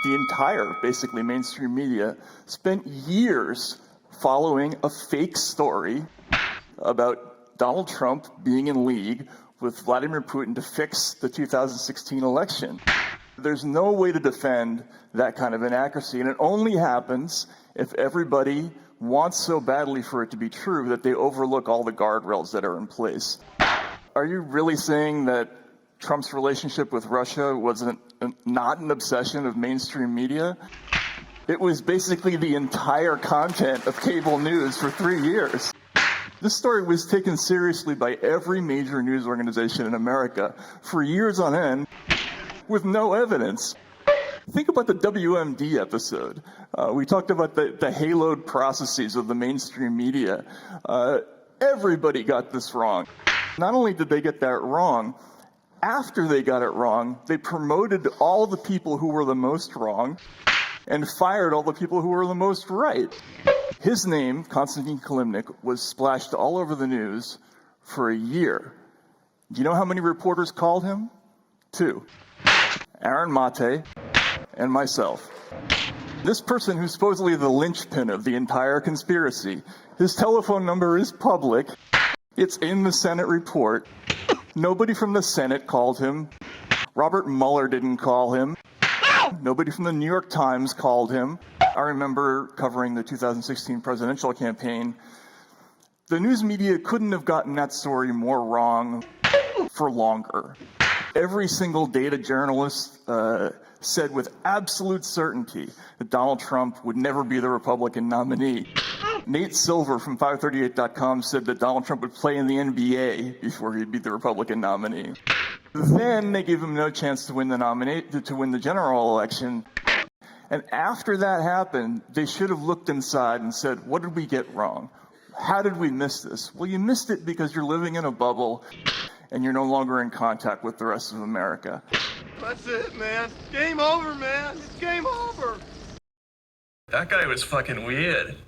The entire, basically, mainstream media spent years following a fake story about Donald Trump being in league with Vladimir Putin to fix the 2016 election. There's no way to defend that kind of inaccuracy, and it only happens if everybody wants so badly for it to be true that they overlook all the guardrails that are in place. Are you really saying that Trump's relationship with Russia wasn't not an obsession of mainstream media? It was basically the entire content of cable news for 3 years. This story was taken seriously by every major news organization in America for years on end with no evidence. Think about the WMD episode. We talked about the haloed processes of the mainstream media. Everybody got this wrong. Not only did they get that wrong, after they got it wrong, they promoted all the people who were the most wrong and fired all the people who were the most right. His name, Konstantin Kilimnik, was splashed all over the news for a year. Do you know how many reporters called him? 2. Aaron Mate and myself. This person who's supposedly the linchpin of the entire conspiracy, his telephone number is public. It's in the Senate report. Nobody from the Senate called him. Robert Mueller didn't call him. Nobody from the New York Times called him. I remember covering the 2016 presidential campaign. The news media couldn't have gotten that story more wrong for longer. Every single data journalist said with absolute certainty that Donald Trump would never be the Republican nominee. Nate Silver from 538.com said that Donald Trump would play in the NBA before he'd be the Republican nominee. Then they gave him no chance to win the general election. And after that happened, they should have looked inside and said, what did we get wrong? How did we miss this? Well, you missed it because you're living in a bubble and you're no longer in contact with the rest of America. That's it, man. Game over, man. It's game over. That guy was fucking weird.